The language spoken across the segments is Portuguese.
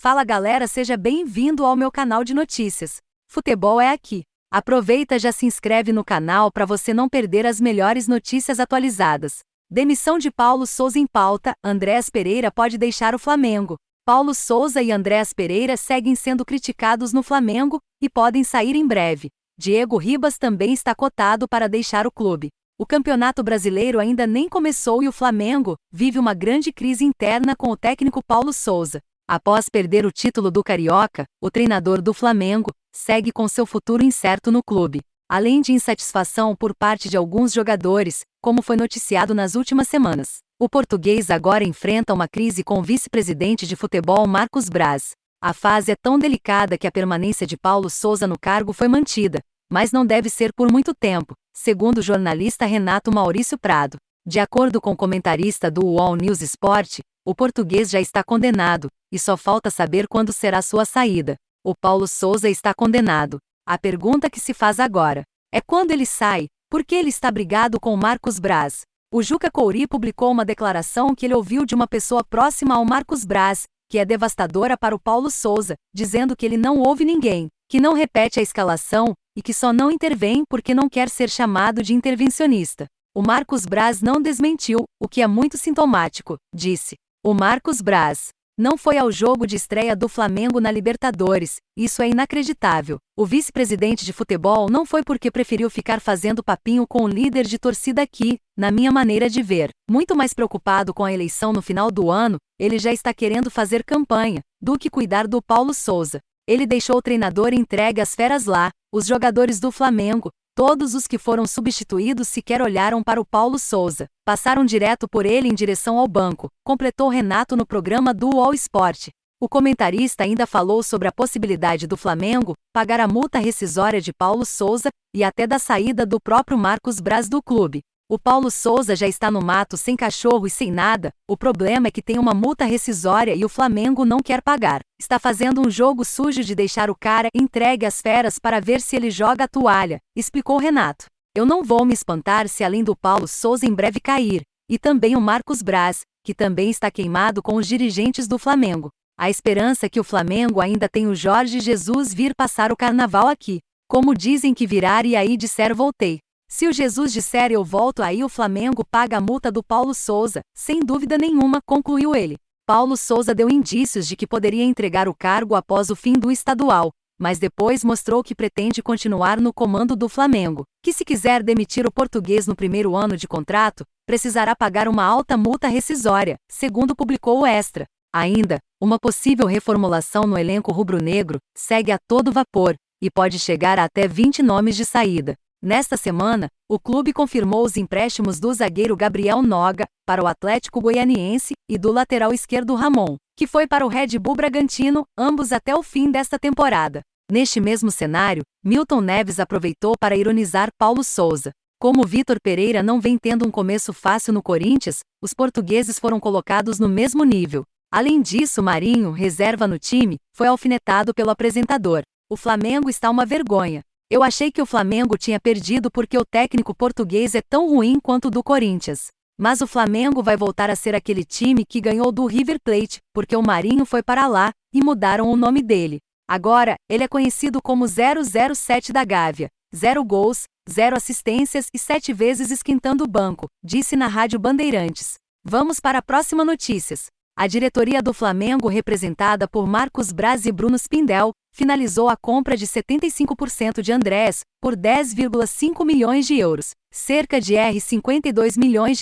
Fala galera, seja bem-vindo ao meu canal de notícias. Futebol é aqui. Aproveita e já se inscreve no canal para você não perder as melhores notícias atualizadas. Demissão de Paulo Sousa em pauta, Andréas Pereira pode deixar o Flamengo. Paulo Sousa e Andréas Pereira seguem sendo criticados no Flamengo e podem sair em breve. Diego Ribas também está cotado para deixar o clube. O Campeonato Brasileiro ainda nem começou e o Flamengo vive uma grande crise interna com o técnico Paulo Sousa. Após perder o título do Carioca, o treinador do Flamengo segue com seu futuro incerto no clube. Além de insatisfação por parte de alguns jogadores, como foi noticiado nas últimas semanas, o português agora enfrenta uma crise com o vice-presidente de futebol Marcos Braz. A fase é tão delicada que a permanência de Paulo Sousa no cargo foi mantida, mas não deve ser por muito tempo, segundo o jornalista Renato Maurício Prado. De acordo com o comentarista do UOL News Sport, o português já está condenado, e só falta saber quando será sua saída. O Paulo Sousa está condenado. A pergunta que se faz agora é quando ele sai, porque ele está brigado com Marcos Braz. O Juca Kfouri publicou uma declaração que ele ouviu de uma pessoa próxima ao Marcos Braz, que é devastadora para o Paulo Sousa, dizendo que ele não ouve ninguém, que não repete a escalação, e que só não intervém porque não quer ser chamado de intervencionista. O Marcos Braz não desmentiu, o que é muito sintomático, disse. O Marcos Braz não foi ao jogo de estreia do Flamengo na Libertadores, isso é inacreditável. O vice-presidente de futebol não foi porque preferiu ficar fazendo papinho com o líder de torcida aqui, na minha maneira de ver. Muito mais preocupado com a eleição no final do ano, ele já está querendo fazer campanha, do que cuidar do Paulo Sousa. Ele deixou o treinador entregue às feras lá, os jogadores do Flamengo, todos os que foram substituídos sequer olharam para o Paulo Sousa, passaram direto por ele em direção ao banco, completou Renato no programa do UOL Sport. O comentarista ainda falou sobre a possibilidade do Flamengo pagar a multa rescisória de Paulo Sousa e até da saída do próprio Marcos Braz do clube. O Paulo Sousa já está no mato sem cachorro e sem nada, o problema é que tem uma multa rescisória e o Flamengo não quer pagar. Está fazendo um jogo sujo de deixar o cara entregue às feras para ver se ele joga a toalha, explicou Renato. Eu não vou me espantar se além do Paulo Sousa em breve cair, e também o Marcos Braz, que também está queimado com os dirigentes do Flamengo. A esperança é que o Flamengo ainda tem o Jorge Jesus vir passar o carnaval aqui. Como dizem que virá e aí disser voltei. Se o Jesus disser eu volto aí o Flamengo paga a multa do Paulo Sousa, sem dúvida nenhuma, concluiu ele. Paulo Sousa deu indícios de que poderia entregar o cargo após o fim do estadual, mas depois mostrou que pretende continuar no comando do Flamengo, que se quiser demitir o português no primeiro ano de contrato, precisará pagar uma alta multa rescisória, segundo publicou o Extra. Ainda, uma possível reformulação no elenco rubro-negro segue a todo vapor, e pode chegar a até 20 nomes de saída. Nesta semana, o clube confirmou os empréstimos do zagueiro Gabriel Noga para o Atlético Goianiense e do lateral esquerdo Ramon, que foi para o Red Bull Bragantino, ambos até o fim desta temporada. Neste mesmo cenário, Milton Neves aproveitou para ironizar Paulo Sousa. Como Vitor Pereira não vem tendo um começo fácil no Corinthians, os portugueses foram colocados no mesmo nível. Além disso, Marinho, reserva no time, foi alfinetado pelo apresentador. O Flamengo está uma vergonha. Eu achei que o Flamengo tinha perdido porque o técnico português é tão ruim quanto o do Corinthians. Mas o Flamengo vai voltar a ser aquele time que ganhou do River Plate, porque o Marinho foi para lá, e mudaram o nome dele. Agora, ele é conhecido como 007 da Gávea. 0 gols, 0 assistências e 7 vezes esquentando o banco, disse na Rádio Bandeirantes. Vamos para a próxima notícias. A diretoria do Flamengo, representada por Marcos Braz e Bruno Spindel, finalizou a compra de 75% de Andréas, por 10,5 milhões de euros, cerca de R$ 52 milhões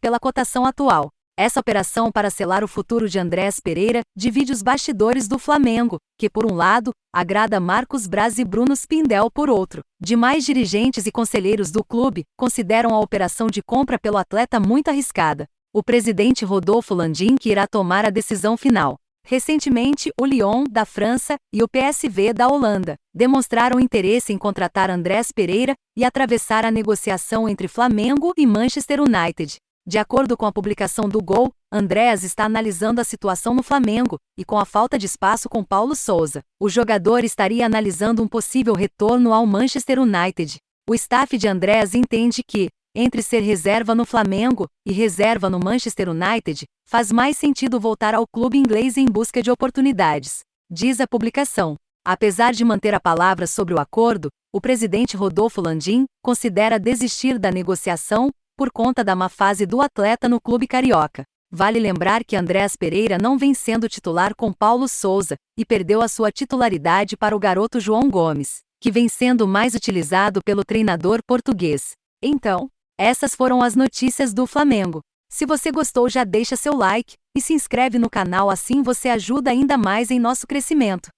pela cotação atual. Essa operação para selar o futuro de Andréas Pereira divide os bastidores do Flamengo, que por um lado, agrada Marcos Braz e Bruno Spindel por outro. Demais dirigentes e conselheiros do clube consideram a operação de compra pelo atleta muito arriscada. O presidente Rodolfo Landim que irá tomar a decisão final. Recentemente, o Lyon, da França, e o PSV, da Holanda, demonstraram interesse em contratar Andréas Pereira e atravessar a negociação entre Flamengo e Manchester United. De acordo com a publicação do Gol, Andréas está analisando a situação no Flamengo, e com a falta de espaço com Paulo Sousa, o jogador estaria analisando um possível retorno ao Manchester United. O staff de Andréas entende que, Entre ser reserva no Flamengo e reserva no Manchester United, faz mais sentido voltar ao clube inglês em busca de oportunidades, diz a publicação. Apesar de manter a palavra sobre o acordo, o presidente Rodolfo Landim considera desistir da negociação por conta da má fase do atleta no clube carioca. Vale lembrar que Andréas Pereira não vem sendo titular com Paulo Sousa e perdeu a sua titularidade para o garoto João Gomes, que vem sendo mais utilizado pelo treinador português. Então, essas foram as notícias do Flamengo. Se você gostou, já deixa seu like e se inscreve no canal, assim você ajuda ainda mais em nosso crescimento.